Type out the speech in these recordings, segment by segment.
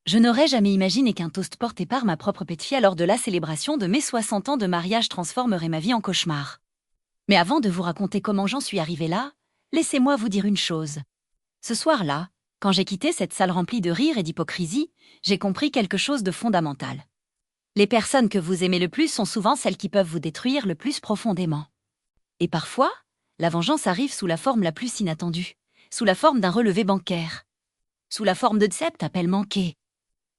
Je n'aurais jamais imaginé qu'un toast porté par ma propre petite-fille lors de la célébration de mes 60 ans de mariage transformerait ma vie en cauchemar. Mais avant de vous raconter comment j'en suis arrivée là, laissez-moi vous dire une chose. Ce soir-là, quand j'ai quitté cette salle remplie de rire et d'hypocrisie, j'ai compris quelque chose de fondamental. Les personnes que vous aimez le plus sont souvent celles qui peuvent vous détruire le plus profondément. Et parfois, la vengeance arrive sous la forme la plus inattendue, sous la forme d'un relevé bancaire, sous la forme de sept appels manqués,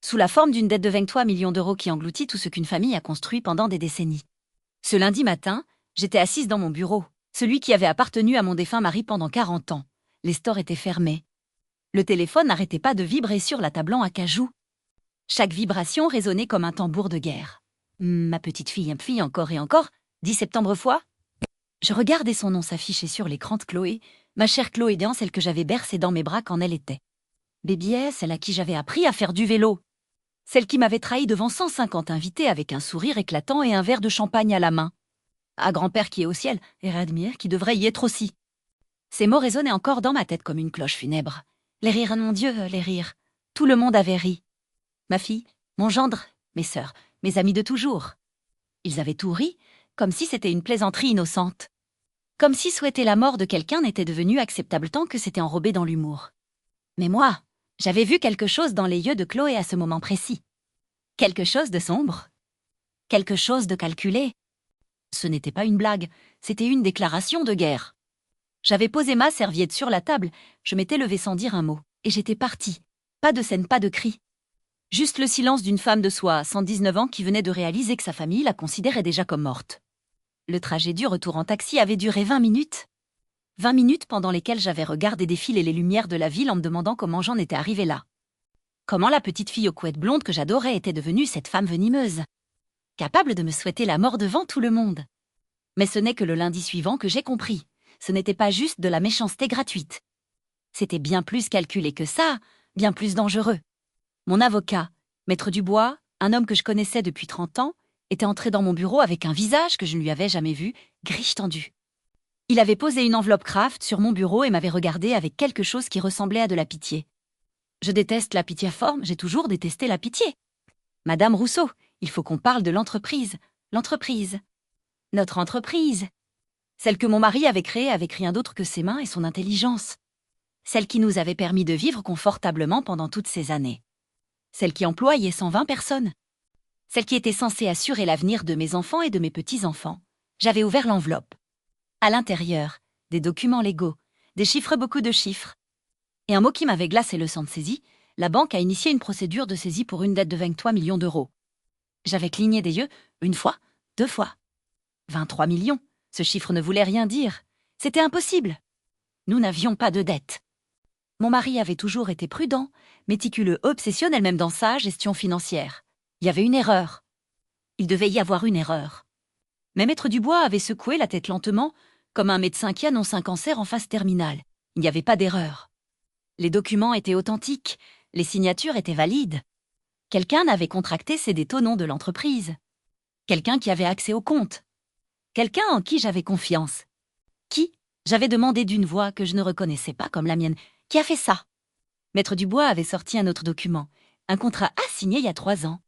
sous la forme d'une dette de 23 millions d'euros qui engloutit tout ce qu'une famille a construit pendant des décennies. Ce lundi matin, j'étais assise dans mon bureau, celui qui avait appartenu à mon défunt mari pendant 40 ans. Les stores étaient fermés. Le téléphone n'arrêtait pas de vibrer sur la table en acajou. Chaque vibration résonnait comme un tambour de guerre. Ma petite fille, encore et encore, 10 septembre fois. Je regardais son nom s'afficher sur l'écran de Chloé, ma chère Chloé Déan, celle que j'avais bercée dans mes bras quand elle était bébé, celle à qui j'avais appris à faire du vélo. Celle qui m'avait trahi devant 150 invités avec un sourire éclatant et un verre de champagne à la main. À grand-père qui est au ciel, et Radmir qui devrait y être aussi. Ces mots résonnaient encore dans ma tête comme une cloche funèbre. Les rires, mon Dieu, les rires. Tout le monde avait ri. Ma fille, mon gendre, mes sœurs, mes amis de toujours. Ils avaient tout ri, comme si c'était une plaisanterie innocente. Comme si souhaiter la mort de quelqu'un n'était devenu acceptable tant que c'était enrobé dans l'humour. Mais moi, j'avais vu quelque chose dans les yeux de Chloé à ce moment précis. Quelque chose de sombre. Quelque chose de calculé. Ce n'était pas une blague, c'était une déclaration de guerre. J'avais posé ma serviette sur la table, je m'étais levée sans dire un mot, et j'étais partie. Pas de scène, pas de cri. Juste le silence d'une femme de 119 ans qui venait de réaliser que sa famille la considérait déjà comme morte. Le trajet du retour en taxi avait duré 20 minutes. 20 minutes pendant lesquelles j'avais regardé défiler les lumières de la ville en me demandant comment j'en étais arrivée là. Comment la petite fille aux couettes blondes que j'adorais était devenue cette femme venimeuse, capable de me souhaiter la mort devant tout le monde. Mais ce n'est que le lundi suivant que j'ai compris. Ce n'était pas juste de la méchanceté gratuite. C'était bien plus calculé que ça, bien plus dangereux. Mon avocat, Maître Dubois, un homme que je connaissais depuis 30 ans, était entré dans mon bureau avec un visage que je ne lui avais jamais vu, gris tendu. Il avait posé une enveloppe Kraft sur mon bureau et m'avait regardé avec quelque chose qui ressemblait à de la pitié. Je déteste la pitié-forme, j'ai toujours détesté la pitié. Madame Rousseau, il faut qu'on parle de l'entreprise. L'entreprise. Notre entreprise. Celle que mon mari avait créée avec rien d'autre que ses mains et son intelligence. Celle qui nous avait permis de vivre confortablement pendant toutes ces années. Celle qui employait 120 personnes. Celle qui était censée assurer l'avenir de mes enfants et de mes petits-enfants. J'avais ouvert l'enveloppe. À l'intérieur, des documents légaux, des chiffres, beaucoup de chiffres. Et un mot qui m'avait glacé le sang de saisie, la banque a initié une procédure de saisie pour une dette de 23 millions d'euros. J'avais cligné des yeux, une fois, 2 fois. 23 millions, ce chiffre ne voulait rien dire. C'était impossible. Nous n'avions pas de dette. Mon mari avait toujours été prudent, méticuleux, obsessionnel même dans sa gestion financière. Il y avait une erreur. Il devait y avoir une erreur. Mais Maître Dubois avait secoué la tête lentement, comme un médecin qui annonce un cancer en phase terminale. Il n'y avait pas d'erreur. Les documents étaient authentiques, les signatures étaient valides. Quelqu'un avait contracté ces dettes au nom de l'entreprise. Quelqu'un qui avait accès au compte. Quelqu'un en qui j'avais confiance. Qui? J'avais demandé d'une voix que je ne reconnaissais pas comme la mienne. Qui a fait ça? Maître Dubois avait sorti un autre document, un contrat assigné il y a 3 ans.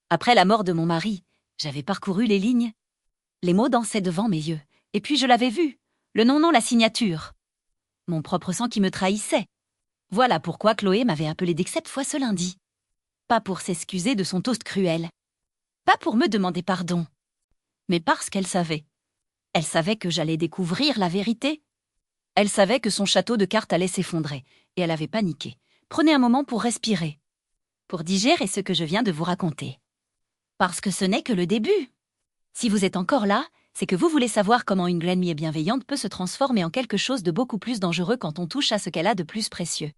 Après la mort de mon mari, j'avais parcouru les lignes. Les mots dansaient devant mes yeux. Et puis je l'avais vu. Le nom, la signature. Mon propre sang qui me trahissait. Voilà pourquoi Chloé m'avait appelé d'excepte fois ce lundi. Pas pour s'excuser de son toast cruel. Pas pour me demander pardon. Mais parce qu'elle savait. Elle savait que j'allais découvrir la vérité. Elle savait que son château de cartes allait s'effondrer. Et elle avait paniqué. Prenez un moment pour respirer. Pour digérer ce que je viens de vous raconter. Parce que ce n'est que le début. Si vous êtes encore là, c'est que vous voulez savoir comment une Glenmire bienveillante peut se transformer en quelque chose de beaucoup plus dangereux quand on touche à ce qu'elle a de plus précieux.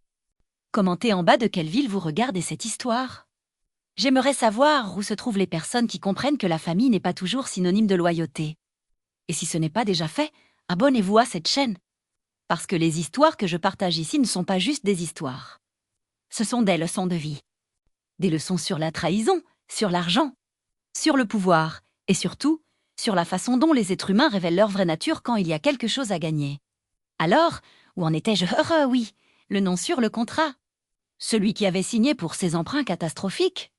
Commentez en bas de quelle ville vous regardez cette histoire. J'aimerais savoir où se trouvent les personnes qui comprennent que la famille n'est pas toujours synonyme de loyauté. Et si ce n'est pas déjà fait, abonnez-vous à cette chaîne. Parce que les histoires que je partage ici ne sont pas juste des histoires. Ce sont des leçons de vie. Des leçons sur la trahison, sur l'argent, sur le pouvoir, et surtout, sur la façon dont les êtres humains révèlent leur vraie nature quand il y a quelque chose à gagner. Alors, où en étais-je? Oui, le nom sur le contrat. Celui qui avait signé pour ses emprunts catastrophiques.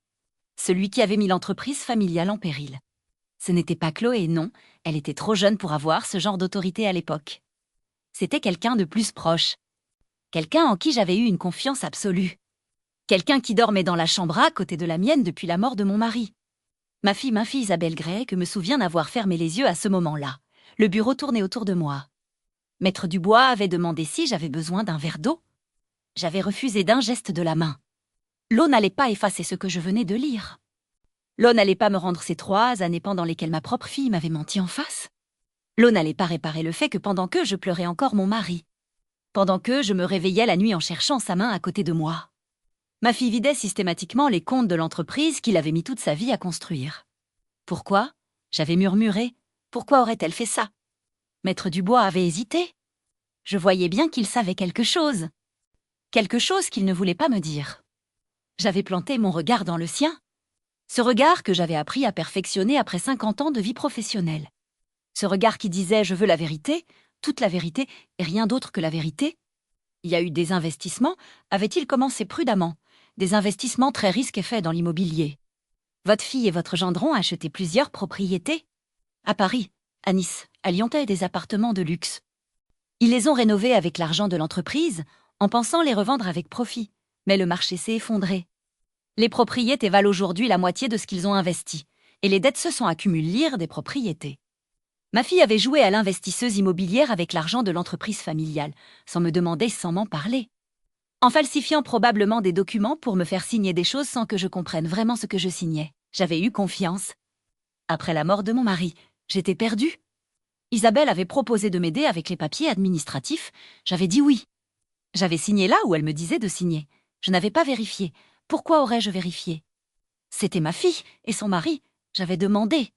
Celui qui avait mis l'entreprise familiale en péril. Ce n'était pas Chloé, non, elle était trop jeune pour avoir ce genre d'autorité à l'époque. C'était quelqu'un de plus proche. Quelqu'un en qui j'avais eu une confiance absolue. Quelqu'un qui dormait dans la chambre à côté de la mienne depuis la mort de mon mari. Ma fille Isabelle Gray, que me souviens d'avoir fermé les yeux à ce moment-là. Le bureau tournait autour de moi. Maître Dubois avait demandé si j'avais besoin d'un verre d'eau. J'avais refusé d'un geste de la main. L'eau n'allait pas effacer ce que je venais de lire. L'eau n'allait pas me rendre ces 3 années pendant lesquelles ma propre fille m'avait menti en face. L'eau n'allait pas réparer le fait que pendant que je pleurais encore mon mari. Pendant que je me réveillais la nuit en cherchant sa main à côté de moi. Ma fille vidait systématiquement les comptes de l'entreprise qu'il avait mis toute sa vie à construire. Pourquoi ? J'avais murmuré. Pourquoi aurait-elle fait ça ? Maître Dubois avait hésité. Je voyais bien qu'il savait quelque chose. Quelque chose qu'il ne voulait pas me dire. J'avais planté mon regard dans le sien. Ce regard que j'avais appris à perfectionner après 50 ans de vie professionnelle. Ce regard qui disait « je veux la vérité », toute la vérité et rien d'autre que la vérité. Il y a eu des investissements, avait-il commencé prudemment, des investissements très risqués faits dans l'immobilier. Votre fille et votre gendron achetaient plusieurs propriétés. À Paris, à Nice, à Lyon, des appartements de luxe. Ils les ont rénovés avec l'argent de l'entreprise, en pensant les revendre avec profit. Mais le marché s'est effondré. Les propriétés valent aujourd'hui la moitié de ce qu'ils ont investi, et les dettes se sont accumulées des propriétés. Ma fille avait joué à l'investisseuse immobilière avec l'argent de l'entreprise familiale, sans me demander, sans m'en parler. En falsifiant probablement des documents pour me faire signer des choses sans que je comprenne vraiment ce que je signais. J'avais eu confiance. Après la mort de mon mari, j'étais perdue. Isabelle avait proposé de m'aider avec les papiers administratifs. J'avais dit oui. J'avais signé là où elle me disait de signer. Je n'avais pas vérifié. Pourquoi aurais-je vérifié ? C'était ma fille et son mari. J'avais demandé.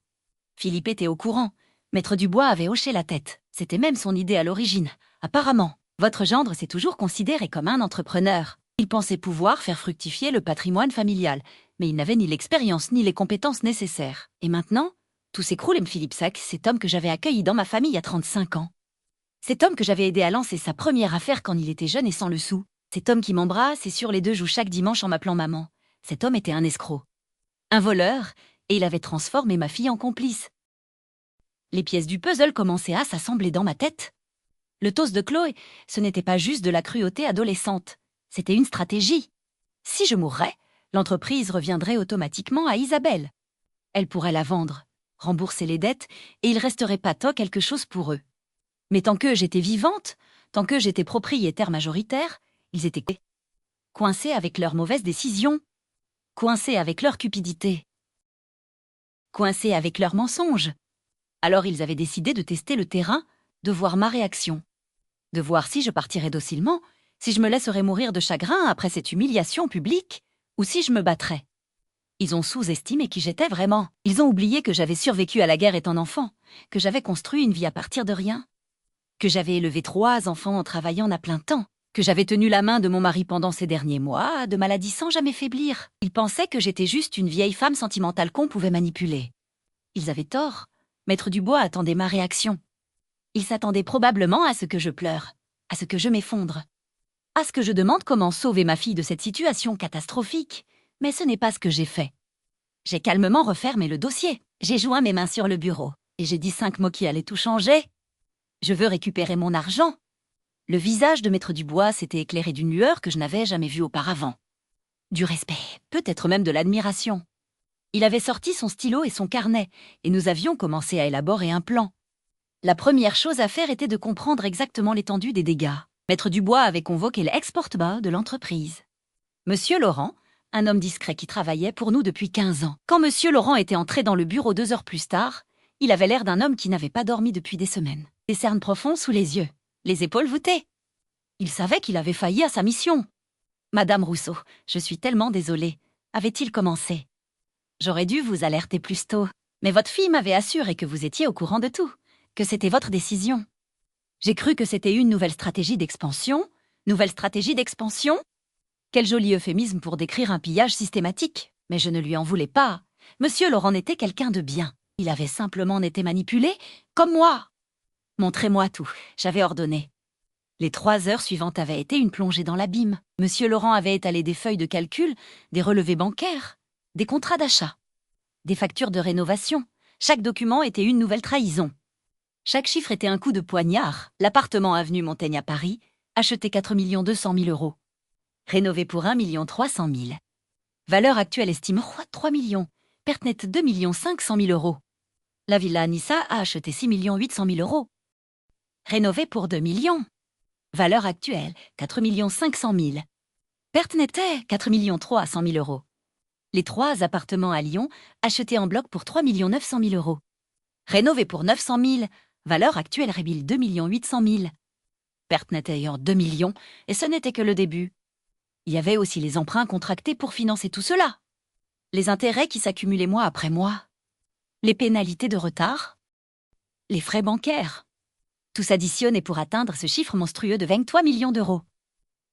Philippe était au courant. Maître Dubois avait hoché la tête. C'était même son idée à l'origine. Apparemment, votre gendre s'est toujours considéré comme un entrepreneur. Il pensait pouvoir faire fructifier le patrimoine familial, mais il n'avait ni l'expérience ni les compétences nécessaires. Et maintenant, tout s'écroule et Philippe Sac, cet homme que j'avais accueilli dans ma famille à 35 ans. Cet homme que j'avais aidé à lancer sa première affaire quand il était jeune et sans le sou. Cet homme qui m'embrasse et sur les 2 joues chaque dimanche en m'appelant maman. Cet homme était un escroc. Un voleur, et il avait transformé ma fille en complice. Les pièces du puzzle commençaient à s'assembler dans ma tête. Le toast de Chloé, ce n'était pas juste de la cruauté adolescente. C'était une stratégie. Si je mourrais, l'entreprise reviendrait automatiquement à Isabelle. Elle pourrait la vendre, rembourser les dettes, et il resterait pas quelque chose pour eux. Mais tant que j'étais vivante, tant que j'étais propriétaire majoritaire, ils étaient coincés avec leurs mauvaises décisions, coincés avec leur cupidité, coincés avec leurs mensonges. Alors ils avaient décidé de tester le terrain, de voir ma réaction, de voir si je partirais docilement, si je me laisserais mourir de chagrin après cette humiliation publique, ou si je me battrais. Ils ont sous-estimé qui j'étais vraiment. Ils ont oublié que j'avais survécu à la guerre étant enfant, que j'avais construit une vie à partir de rien, que j'avais élevé 3 enfants en travaillant à plein temps, que j'avais tenu la main de mon mari pendant ces derniers mois, de maladie sans jamais faiblir. Ils pensaient que j'étais juste une vieille femme sentimentale qu'on pouvait manipuler. Ils avaient tort. Maître Dubois attendait ma réaction. Il s'attendait probablement à ce que je pleure, à ce que je m'effondre, à ce que je demande comment sauver ma fille de cette situation catastrophique. Mais ce n'est pas ce que j'ai fait. J'ai calmement refermé le dossier. J'ai joint mes mains sur le bureau, et j'ai dit 5 mots qui allaient tout changer. Je veux récupérer mon argent. Le visage de Maître Dubois s'était éclairé d'une lueur que je n'avais jamais vue auparavant. Du respect, peut-être même de l'admiration. Il avait sorti son stylo et son carnet, et nous avions commencé à élaborer un plan. La première chose à faire était de comprendre exactement l'étendue des dégâts. Maître Dubois avait convoqué l'ex-porte-bas de l'entreprise. Monsieur Laurent, un homme discret qui travaillait pour nous depuis 15 ans. Quand Monsieur Laurent était entré dans le bureau 2 heures plus tard, il avait l'air d'un homme qui n'avait pas dormi depuis des semaines. Des cernes profonds sous les yeux, les épaules voûtées. Il savait qu'il avait failli à sa mission. « Madame Rousseau, je suis tellement désolée. » avait-il commencé. « J'aurais dû vous alerter plus tôt, mais votre fille m'avait assuré que vous étiez au courant de tout, que c'était votre décision. J'ai cru que c'était une nouvelle stratégie d'expansion. Nouvelle stratégie d'expansion ? Quel joli euphémisme pour décrire un pillage systématique. Mais je ne lui en voulais pas. Monsieur Laurent était quelqu'un de bien. Il avait simplement été manipulé, comme moi. Montrez-moi tout, j'avais ordonné. Les 3 heures suivantes avaient été une plongée dans l'abîme. Monsieur Laurent avait étalé des feuilles de calcul, des relevés bancaires, des contrats d'achat, des factures de rénovation. Chaque document était une nouvelle trahison. Chaque chiffre était un coup de poignard. L'appartement avenue Montaigne à Paris, acheté 4 200 000 euros. Rénové pour 1 300 000. Valeur actuelle estime 3 millions. Perte nette 2 500 000 euros. La villa à Nissa a acheté 6 800 000 euros. Rénové pour 2 millions. Valeur actuelle 4 500 000. Perte nette 4 300 000 euros. Les 3 appartements à Lyon, achetés en bloc pour 3 900 000 euros. Rénové pour 900 000. Valeur actuelle rébile 2 800 000. Perte nette ayant 2 millions, et ce n'était que le début. Il y avait aussi les emprunts contractés pour financer tout cela. Les intérêts qui s'accumulaient mois après mois. Les pénalités de retard. Les frais bancaires. Tout s'additionnait pour atteindre ce chiffre monstrueux de 23 millions d'euros.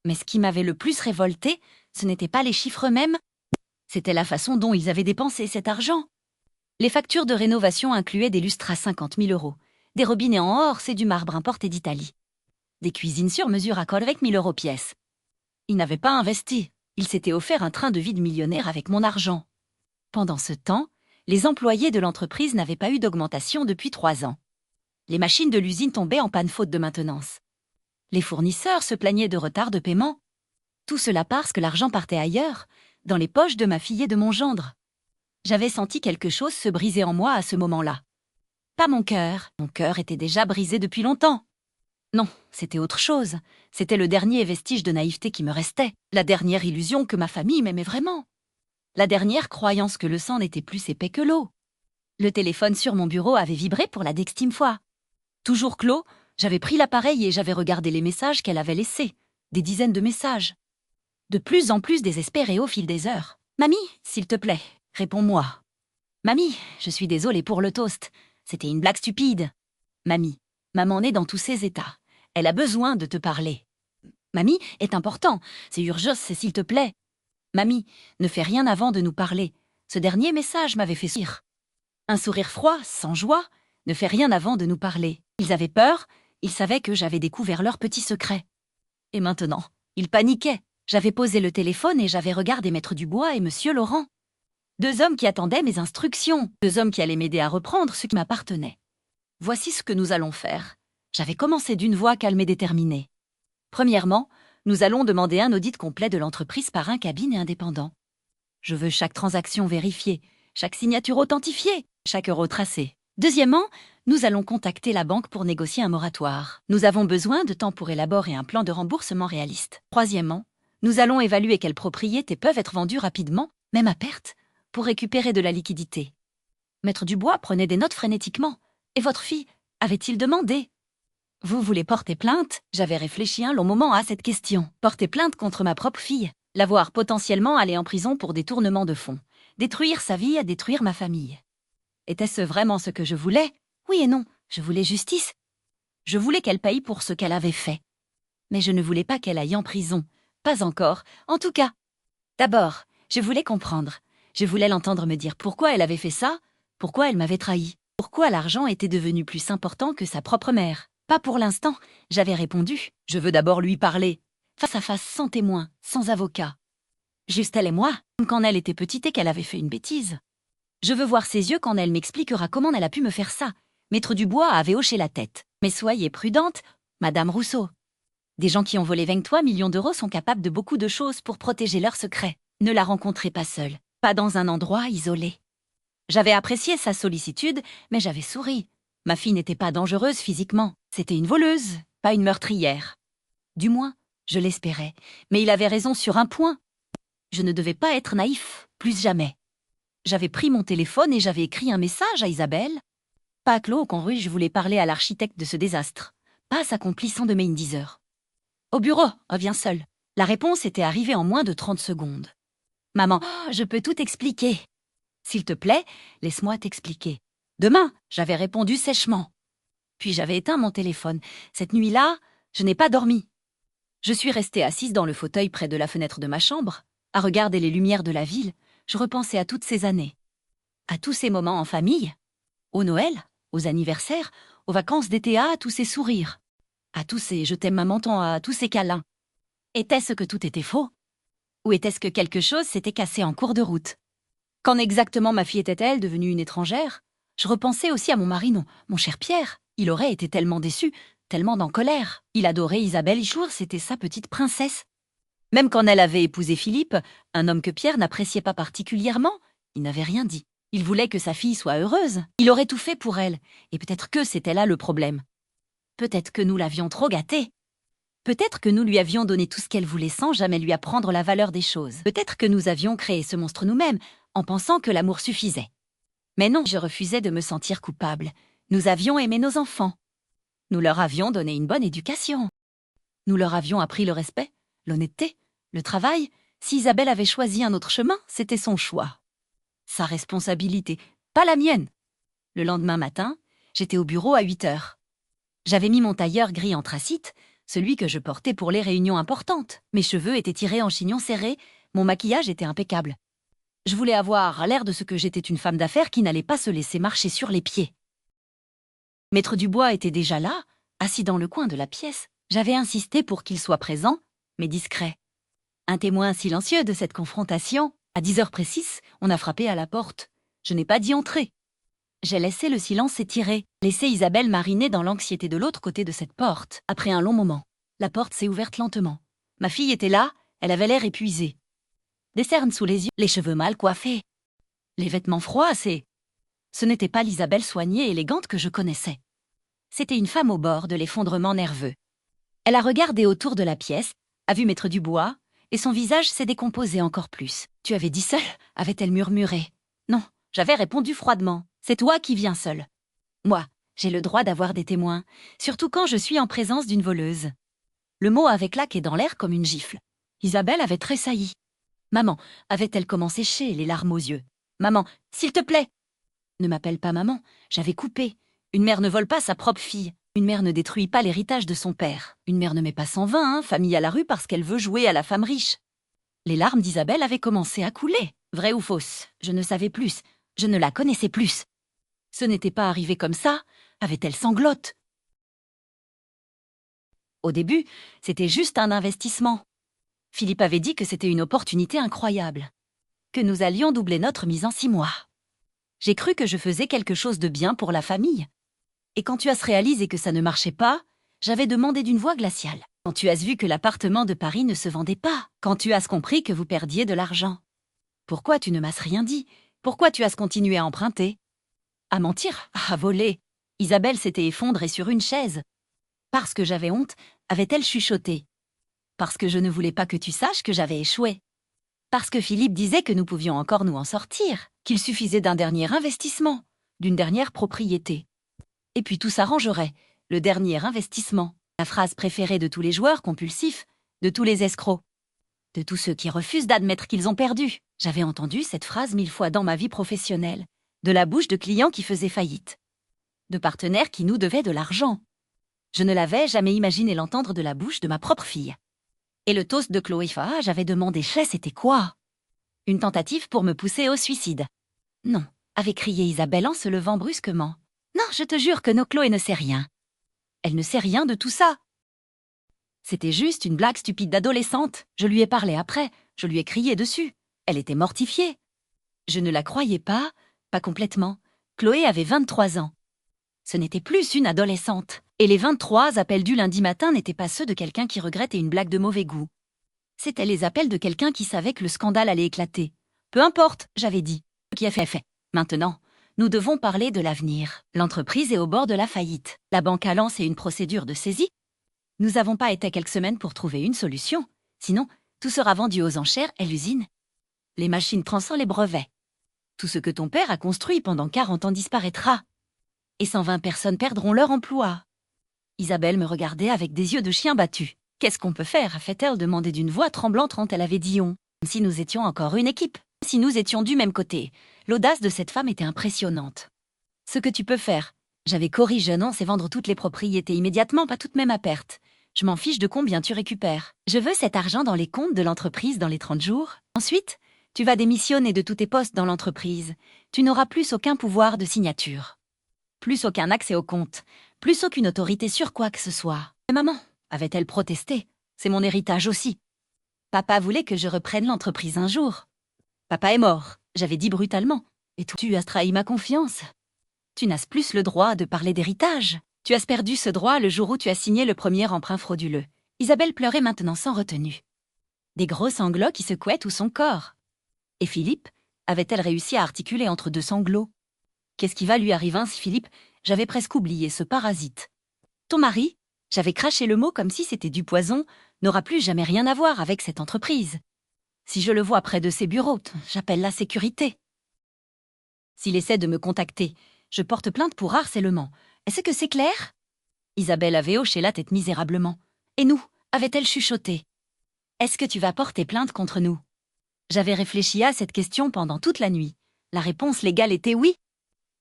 Mais ce qui m'avait le plus révolté, ce n'était pas les chiffres mêmes, c'était la façon dont ils avaient dépensé cet argent. Les factures de rénovation incluaient des lustres à 50 000 euros, des robinets en or, c'est du marbre importé d'Italie. Des cuisines sur mesure à colle avec 1 000 euros pièce. Ils n'avaient pas investi, ils s'étaient offert un train de vie de millionnaire avec mon argent. Pendant ce temps, les employés de l'entreprise n'avaient pas eu d'augmentation depuis 3 ans. Les machines de l'usine tombaient en panne faute de maintenance. Les fournisseurs se plaignaient de retard de paiement. Tout cela parce que l'argent partait ailleurs, dans les poches de ma fille et de mon gendre. J'avais senti quelque chose se briser en moi à ce moment-là. Pas mon cœur était déjà brisé depuis longtemps. Non, c'était autre chose. C'était le dernier vestige de naïveté qui me restait, la dernière illusion que ma famille m'aimait vraiment. La dernière croyance que le sang n'était plus épais que l'eau. Le téléphone sur mon bureau avait vibré pour la dextième fois. Toujours clos, j'avais pris l'appareil et j'avais regardé les messages qu'elle avait laissés, des dizaines de messages. De plus en plus désespérée au fil des heures. « Mamie, s'il te plaît, réponds-moi. »« Mamie, je suis désolée pour le toast. C'était une blague stupide. »« Mamie, maman est dans tous ses états. Elle a besoin de te parler. »« Mamie est important. C'est urgent, c'est s'il te plaît. »« Mamie, ne fais rien avant de nous parler. Ce dernier message m'avait fait sourire. » Un sourire froid, sans joie. Ne fais rien avant de nous parler. Ils avaient peur, ils savaient que j'avais découvert leur petit secret. Et maintenant, ils paniquaient. J'avais posé le téléphone et j'avais regardé Maître Dubois et Monsieur Laurent. 2 hommes qui attendaient mes instructions, 2 hommes qui allaient m'aider à reprendre ce qui m'appartenait. Voici ce que nous allons faire. J'avais commencé d'une voix calme et déterminée. Premièrement, nous allons demander un audit complet de l'entreprise par un cabinet indépendant. Je veux chaque transaction vérifiée, chaque signature authentifiée, chaque euro tracé. Deuxièmement, nous allons contacter la banque pour négocier un moratoire. Nous avons besoin de temps pour élaborer un plan de remboursement réaliste. Troisièmement, nous allons évaluer quelles propriétés peuvent être vendues rapidement, même à perte, pour récupérer de la liquidité. Maître Dubois prenait des notes frénétiquement. Et votre fille, avait-il demandé? Vous voulez porter plainte? J'avais réfléchi un long moment à cette question. Porter plainte contre ma propre fille, la voir potentiellement aller en prison pour détournement de fonds, détruire sa vie, détruire ma famille. Était-ce vraiment ce que je voulais? Oui et non, je voulais justice. Je voulais qu'elle paye pour ce qu'elle avait fait. Mais je ne voulais pas qu'elle aille en prison. Pas encore, en tout cas. D'abord, je voulais comprendre. Je voulais l'entendre me dire pourquoi elle avait fait ça, pourquoi elle m'avait trahi, pourquoi l'argent était devenu plus important que sa propre mère. Pas pour l'instant, j'avais répondu. Je veux d'abord lui parler, face à face, sans témoin, sans avocat. Juste elle et moi, comme quand elle était petite et qu'elle avait fait une bêtise. Je veux voir ses yeux quand elle m'expliquera comment elle a pu me faire ça. Maître Dubois avait hoché la tête. Mais soyez prudente, Madame Rousseau. Des gens qui ont volé 23 millions d'euros sont capables de beaucoup de choses pour protéger leurs secrets. Ne la rencontrez pas seule, pas dans un endroit isolé. J'avais apprécié sa sollicitude, mais j'avais souri. Ma fille n'était pas dangereuse physiquement. C'était une voleuse, pas une meurtrière. Du moins, je l'espérais. Mais il avait raison sur un point. Je ne devais pas être naïf, plus jamais. J'avais pris mon téléphone et j'avais écrit un message à Isabelle. Pas à Claude Conru, je voulais parler à l'architecte de ce désastre. Pas à sa complice de Main 10 heures. Au bureau, reviens seul. La réponse était arrivée en moins de 30 secondes. Maman, je peux tout expliquer. S'il te plaît, laisse-moi t'expliquer. Demain, j'avais répondu sèchement. Puis j'avais éteint mon téléphone. Cette nuit-là, je n'ai pas dormi. Je suis restée assise dans le fauteuil près de la fenêtre de ma chambre, à regarder les lumières de la ville. Je repensais à toutes ces années. À tous ces moments en famille. Au Noël, aux anniversaires, aux vacances d'été, à tous ces sourires. À tous ces je t'aime maman tant, à tous ces câlins. Était-ce que tout était faux? Ou était-ce que quelque chose s'était cassé en cours de route? Quand exactement ma fille était-elle devenue une étrangère? Je repensais aussi à mon mari, non, mon cher Pierre. Il aurait été tellement déçu, tellement en colère. Il adorait Isabelle Ichour, c'était sa petite princesse. Même quand elle avait épousé Philippe, un homme que Pierre n'appréciait pas particulièrement, il n'avait rien dit. Il voulait que sa fille soit heureuse. Il aurait tout fait pour elle. Et peut-être que c'était là le problème. Peut-être que nous l'avions trop gâtée. Peut-être que nous lui avions donné tout ce qu'elle voulait sans jamais lui apprendre la valeur des choses. Peut-être que nous avions créé ce monstre nous-mêmes, en pensant que l'amour suffisait. Mais non, je refusais de me sentir coupable. Nous avions aimé nos enfants. Nous leur avions donné une bonne éducation. Nous leur avions appris le respect, l'honnêteté, le travail. Si Isabelle avait choisi un autre chemin, c'était son choix. Sa responsabilité, pas la mienne. Le lendemain matin, j'étais au bureau à 8 heures. J'avais mis mon tailleur gris anthracite, celui que je portais pour les réunions importantes. Mes cheveux étaient tirés en chignon serré, mon maquillage était impeccable. Je voulais avoir l'air de ce que j'étais une femme d'affaires qui n'allait pas se laisser marcher sur les pieds. Maître Dubois était déjà là, assis dans le coin de la pièce. J'avais insisté pour qu'il soit présent, mais discret. Un témoin silencieux de cette confrontation. À 10 heures précises, on a frappé à la porte. Je n'ai pas dit entrer. J'ai laissé le silence s'étirer, laissé Isabelle mariner dans l'anxiété de l'autre côté de cette porte. Après un long moment, la porte s'est ouverte lentement. Ma fille était là, elle avait l'air épuisée. Des cernes sous les yeux, les cheveux mal coiffés. Les vêtements froissés. Ce n'était pas l'Isabelle soignée et élégante que je connaissais. C'était une femme au bord de l'effondrement nerveux. Elle a regardé autour de la pièce, a vu Maître Dubois, et son visage s'est décomposé encore plus. « Tu avais dit seul ?» avait-elle murmuré. « Non, j'avais répondu froidement. C'est toi qui viens seul. » Moi, j'ai le droit d'avoir des témoins, surtout quand je suis en présence d'une voleuse. Le mot avait claqué dans l'air comme une gifle. Isabelle avait tressailli. Maman, avait-elle commencé sécher, les larmes aux yeux. Maman, s'il te plaît. Ne m'appelle pas maman, j'avais coupé. Une mère ne vole pas sa propre fille. Une mère ne détruit pas l'héritage de son père. Une mère ne met pas 120, famille à la rue parce qu'elle veut jouer à la femme riche. Les larmes d'Isabelle avaient commencé à couler. Vrai ou fausse? Je ne savais plus. Je ne la connaissais plus. Ce n'était pas arrivé comme ça, avait-elle sanglote. Au début, c'était juste un investissement. Philippe avait dit que c'était une opportunité incroyable, que nous allions doubler notre mise en 6 mois. J'ai cru que je faisais quelque chose de bien pour la famille. Et quand tu as réalisé que ça ne marchait pas, j'avais demandé d'une voix glaciale. Quand tu as vu que l'appartement de Paris ne se vendait pas, quand tu as compris que vous perdiez de l'argent. Pourquoi tu ne m'as rien dit? Pourquoi tu as continué à emprunter? À mentir? À voler? Isabelle s'était effondrée sur une chaise. Parce que j'avais honte, avait-elle chuchoté. Parce que je ne voulais pas que tu saches que j'avais échoué. Parce que Philippe disait que nous pouvions encore nous en sortir, qu'il suffisait d'un dernier investissement, d'une dernière propriété. Et puis tout s'arrangerait, le dernier investissement, la phrase préférée de tous les joueurs compulsifs, de tous les escrocs, de tous ceux qui refusent d'admettre qu'ils ont perdu. J'avais entendu cette phrase 1000 fois dans ma vie professionnelle, de la bouche de clients qui faisaient faillite, de partenaires qui nous devaient de l'argent. Je ne l'avais jamais imaginé l'entendre de la bouche de ma propre fille. Et le toast de Chloé Faha, j'avais demandé c'était quoi? Une tentative pour me pousser au suicide. Non, avait crié Isabelle en se levant brusquement. Non, je te jure que Chloé ne sait rien. Elle ne sait rien de tout ça. C'était juste une blague stupide d'adolescente. Je lui ai parlé après, je lui ai crié dessus. Elle était mortifiée. Je ne la croyais pas complètement. Chloé avait 23 ans. Ce n'était plus une adolescente. Et les 23 appels du lundi matin n'étaient pas ceux de quelqu'un qui regrettait une blague de mauvais goût. C'étaient les appels de quelqu'un qui savait que le scandale allait éclater. Peu importe, j'avais dit. Ce qui a fait. Maintenant, nous devons parler de l'avenir. L'entreprise est au bord de la faillite. La banque a lancé une procédure de saisie. Nous n'avons pas été quelques semaines pour trouver une solution. Sinon, tout sera vendu aux enchères et l'usine. Les machines transforment les brevets. Tout ce que ton père a construit pendant 40 ans disparaîtra. Et 120 personnes perdront leur emploi. Isabelle me regardait avec des yeux de chien battu. « Qu'est-ce qu'on peut faire ?» a fait-elle demander d'une voix tremblante quand elle avait dit « on ». Si nous étions encore une équipe, si nous étions du même côté. L'audace de cette femme était impressionnante. Ce que tu peux faire, j'avais corrigé, non, c'est vendre toutes les propriétés immédiatement, pas toutes même à perte. Je m'en fiche de combien tu récupères. Je veux cet argent dans les comptes de l'entreprise dans les 30 jours. Ensuite, tu vas démissionner de tous tes postes dans l'entreprise. Tu n'auras plus aucun pouvoir de signature. Plus aucun accès au compte. Plus aucune autorité sur quoi que ce soit. Mais maman, avait-elle protesté, c'est mon héritage aussi. Papa voulait que je reprenne l'entreprise un jour. Papa est mort, j'avais dit brutalement. Et toi, tu as trahi ma confiance. Tu n'as plus le droit de parler d'héritage. Tu as perdu ce droit le jour où tu as signé le premier emprunt frauduleux. Isabelle pleurait maintenant sans retenue. Des gros sanglots qui secouaient tout son corps. Et Philippe, avait-elle réussi à articuler entre deux sanglots? Qu'est-ce qui va lui arriver ainsi, Philippe? J'avais presque oublié ce parasite. Ton mari, j'avais craché le mot comme si c'était du poison, n'aura plus jamais rien à voir avec cette entreprise. Si je le vois près de ses bureaux, j'appelle la sécurité. S'il essaie de me contacter, je porte plainte pour harcèlement. Est-ce que c'est clair? Isabelle avait hoché la tête misérablement. Et nous, avait-elle chuchoté. Est-ce que tu vas porter plainte contre nous? J'avais réfléchi à cette question pendant toute la nuit. La réponse légale était oui.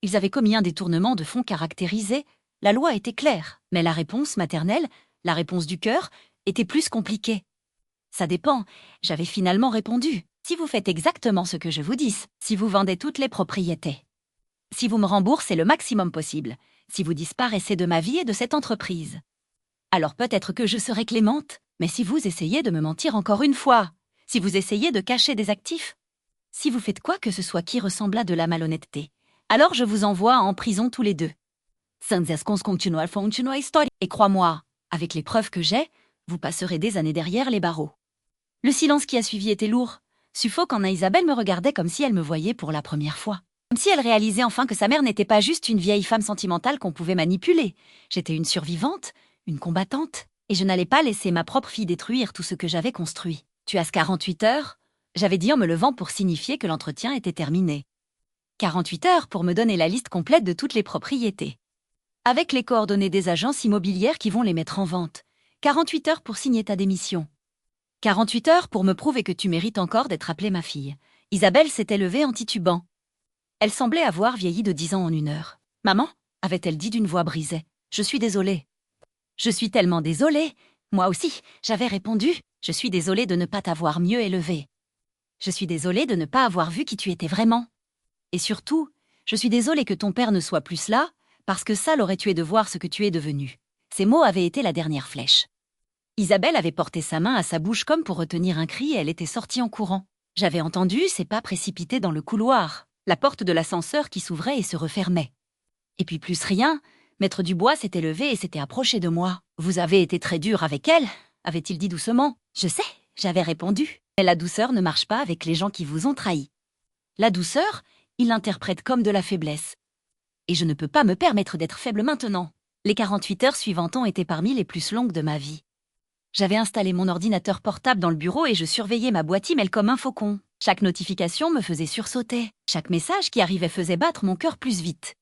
Ils avaient commis un détournement de fonds caractérisé. La loi était claire, mais la réponse maternelle, la réponse du cœur, était plus compliquée. Ça dépend, j'avais finalement répondu. Si vous faites exactement ce que je vous dis, si vous vendez toutes les propriétés, si vous me remboursez le maximum possible, si vous disparaissez de ma vie et de cette entreprise, alors peut-être que je serai clémente, mais si vous essayez de me mentir encore une fois, si vous essayez de cacher des actifs, si vous faites quoi que ce soit qui ressemble à de la malhonnêteté, alors je vous envoie en prison tous les deux. Et crois-moi, avec les preuves que j'ai, vous passerez des années derrière les barreaux. Le silence qui a suivi était lourd, suffocant. Isabelle me regardait comme si elle me voyait pour la première fois. Comme si elle réalisait enfin que sa mère n'était pas juste une vieille femme sentimentale qu'on pouvait manipuler. J'étais une survivante, une combattante, et je n'allais pas laisser ma propre fille détruire tout ce que j'avais construit. Tu as 48 heures, j'avais dit en me levant pour signifier que l'entretien était terminé. 48 heures pour me donner la liste complète de toutes les propriétés. Avec les coordonnées des agences immobilières qui vont les mettre en vente. 48 heures pour signer ta démission. 48 heures pour me prouver que tu mérites encore d'être appelée ma fille. Isabelle s'était levée en titubant. Elle semblait avoir vieilli de 10 ans en 1 heure. « Maman » avait-elle dit d'une voix brisée. « Je suis désolée. »« Je suis tellement désolée. » Moi aussi, j'avais répondu. « Je suis désolée de ne pas t'avoir mieux élevée. Je suis désolée de ne pas avoir vu qui tu étais vraiment. Et surtout, je suis désolée que ton père ne soit plus là, parce que ça l'aurait tué de voir ce que tu es devenu. » Ces mots avaient été la dernière flèche. Isabelle avait porté sa main à sa bouche comme pour retenir un cri et elle était sortie en courant. J'avais entendu ses pas précipités dans le couloir, la porte de l'ascenseur qui s'ouvrait et se refermait. Et puis plus rien, Maître Dubois s'était levé et s'était approché de moi. « Vous avez été très dur avec elle » avait-il dit doucement. « Je sais » j'avais répondu. « Mais la douceur ne marche pas avec les gens qui vous ont trahi. La douceur, il l'interprète comme de la faiblesse. Et je ne peux pas me permettre d'être faible maintenant. » Les 48 heures suivantes ont été parmi les plus longues de ma vie. J'avais installé mon ordinateur portable dans le bureau et je surveillais ma boîte email comme un faucon. Chaque notification me faisait sursauter. Chaque message qui arrivait faisait battre mon cœur plus vite.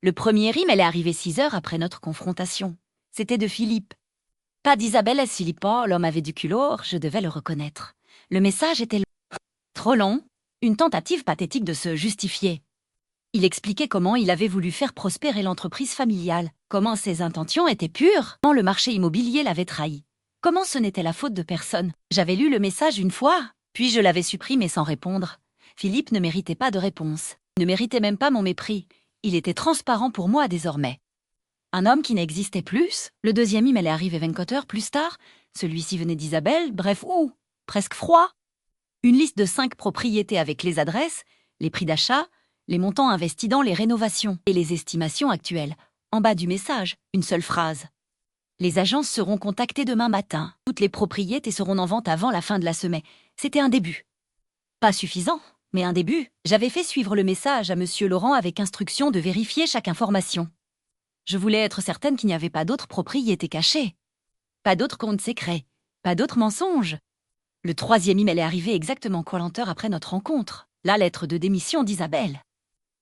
Le premier email est arrivé 6 heures après notre confrontation. C'était de Philippe. Pas d'Isabelle et Philippe, l'homme avait du culot, je devais le reconnaître. Le message était trop long, une tentative pathétique de se justifier. Il expliquait comment il avait voulu faire prospérer l'entreprise familiale, comment ses intentions étaient pures, comment le marché immobilier l'avait trahi, comment ce n'était la faute de personne. J'avais lu le message une fois, puis je l'avais supprimé sans répondre. Philippe ne méritait pas de réponse, ne méritait même pas mon mépris. Il était transparent pour moi désormais. Un homme qui n'existait plus, le deuxième email est arrivé 24 heures plus tard, celui-ci venait d'Isabelle, bref, presque froid. Une liste de 5 propriétés avec les adresses, les prix d'achat, les montants investis dans les rénovations et les estimations actuelles. En bas du message, une seule phrase. Les agences seront contactées demain matin. Toutes les propriétés seront en vente avant la fin de la semaine. C'était un début. Pas suffisant, mais un début. J'avais fait suivre le message à Monsieur Laurent avec instruction de vérifier chaque information. Je voulais être certaine qu'il n'y avait pas d'autres propriétés cachées. Pas d'autres comptes secrets. Pas d'autres mensonges. Le 3e email est arrivé exactement 40 heures après notre rencontre. La lettre de démission d'Isabelle.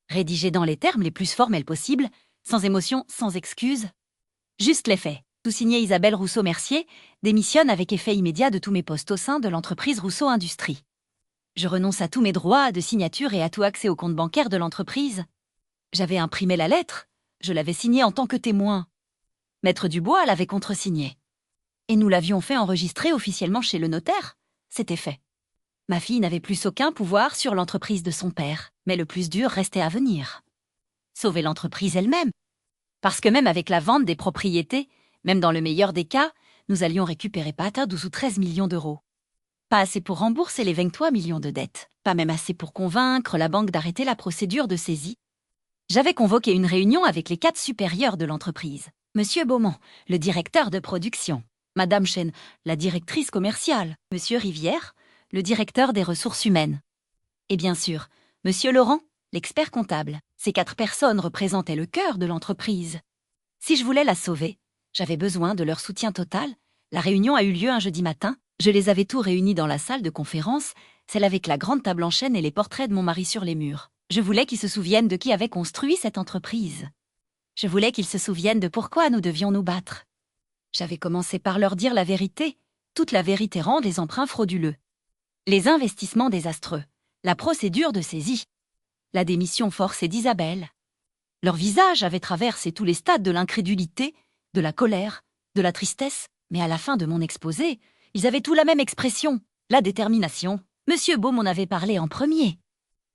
Rédigée dans les termes les plus formels possibles, sans émotion, sans excuse. Juste les faits. Tout signé Isabelle Rousseau-Mercier, démissionne avec effet immédiat de tous mes postes au sein de l'entreprise Rousseau Industrie. Je renonce à tous mes droits de signature et à tout accès au compte bancaire de l'entreprise. J'avais imprimé la lettre, je l'avais signée en tant que témoin. Maître Dubois l'avait contresignée. Et nous l'avions fait enregistrer officiellement chez le notaire. C'était fait. Ma fille n'avait plus aucun pouvoir sur l'entreprise de son père, mais le plus dur restait à venir. Sauver l'entreprise elle-même. Parce que même avec la vente des propriétés, Même dans le meilleur des cas, nous allions récupérer pas à 12 ou 13 millions d'euros. Pas assez pour rembourser les 23 millions de dettes. Pas même assez pour convaincre la banque d'arrêter la procédure de saisie. J'avais convoqué une réunion avec les 4 supérieurs de l'entreprise. Monsieur Beaumont, le directeur de production. Madame Chen, la directrice commerciale. Monsieur Rivière, le directeur des ressources humaines. Et bien sûr, Monsieur Laurent, l'expert comptable. Ces 4 personnes représentaient le cœur de l'entreprise. Si je voulais la sauver, j'avais besoin de leur soutien total. La réunion a eu lieu un jeudi matin. Je les avais tous réunis dans la salle de conférence, celle avec la grande table en chêne et les portraits de mon mari sur les murs. Je voulais qu'ils se souviennent de qui avait construit cette entreprise. Je voulais qu'ils se souviennent de pourquoi nous devions nous battre. J'avais commencé par leur dire la vérité. Toute la vérité rend les emprunts frauduleux. Les investissements désastreux. La procédure de saisie. La démission forcée d'Isabelle. Leur visage avait traversé tous les stades de l'incrédulité, de la colère, de la tristesse, mais à la fin de mon exposé, ils avaient tous la même expression, la détermination. Monsieur Beau m'en avait parlé en premier.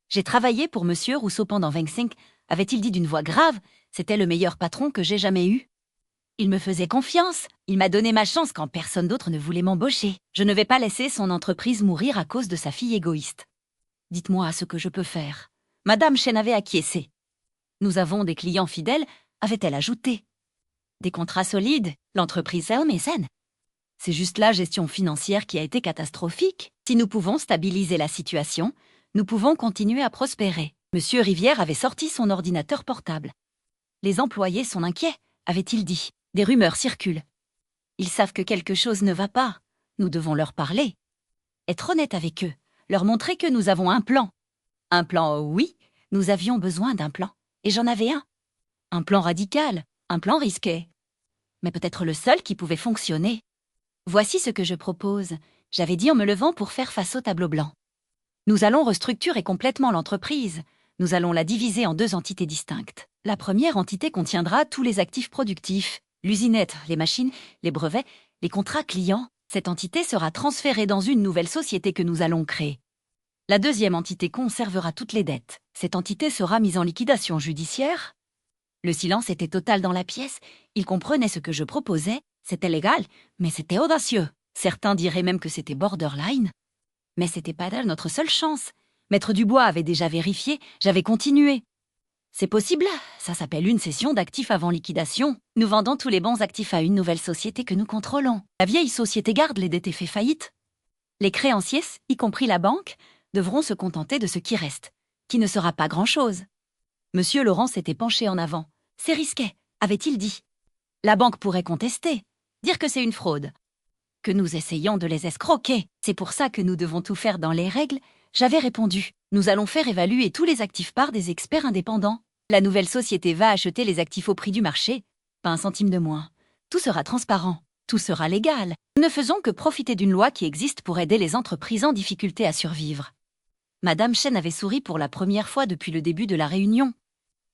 J'ai travaillé pour Monsieur Rousseau pendant 25, avait-il dit d'une voix grave, c'était le meilleur patron que j'ai jamais eu. Il me faisait confiance, il m'a donné ma chance quand personne d'autre ne voulait m'embaucher. Je ne vais pas laisser son entreprise mourir à cause de sa fille égoïste. Dites-moi ce que je peux faire. Madame Chen avait acquiescé. Nous avons des clients fidèles, avait-elle ajouté. Des contrats solides, l'entreprise est mécène. C'est juste la gestion financière qui a été catastrophique. Si nous pouvons stabiliser la situation, nous pouvons continuer à prospérer. Monsieur Rivière avait sorti son ordinateur portable. Les employés sont inquiets, avait-il dit. Des rumeurs circulent. Ils savent que quelque chose ne va pas. Nous devons leur parler. Être honnête avec eux, leur montrer que nous avons un plan. Un plan, oui, nous avions besoin d'un plan. Et j'en avais un. Un plan radical, un plan risqué. Mais peut-être le seul qui pouvait fonctionner. Voici ce que je propose, j'avais dit en me levant pour faire face au tableau blanc. Nous allons restructurer complètement l'entreprise. Nous allons la diviser en 2 entités distinctes. La première entité contiendra tous les actifs productifs, l'usinette, les machines, les brevets, les contrats clients. Cette entité sera transférée dans une nouvelle société que nous allons créer. La deuxième entité conservera toutes les dettes. Cette entité sera mise en liquidation judiciaire. Le silence était total dans la pièce. Ils comprenaient ce que je proposais. C'était légal, mais c'était audacieux. Certains diraient même que c'était borderline. Mais c'était pas là notre seule chance. Maître Dubois avait déjà vérifié, j'avais continué. C'est possible, ça s'appelle une cession d'actifs avant liquidation. Nous vendons tous les bons actifs à une nouvelle société que nous contrôlons. La vieille société garde les dettes et fait faillite. Les créanciers, y compris la banque, devront se contenter de ce qui reste, qui ne sera pas grand-chose. Monsieur Laurent s'était penché en avant. C'est risqué, avait-il dit. La banque pourrait contester, dire que c'est une fraude, que nous essayons de les escroquer. C'est pour ça que nous devons tout faire dans les règles. J'avais répondu, nous allons faire évaluer tous les actifs par des experts indépendants. La nouvelle société va acheter les actifs au prix du marché, pas un centime de moins. Tout sera transparent, tout sera légal. Nous ne faisons que profiter d'une loi qui existe pour aider les entreprises en difficulté à survivre. Madame Chen avait souri pour la première fois depuis le début de la réunion.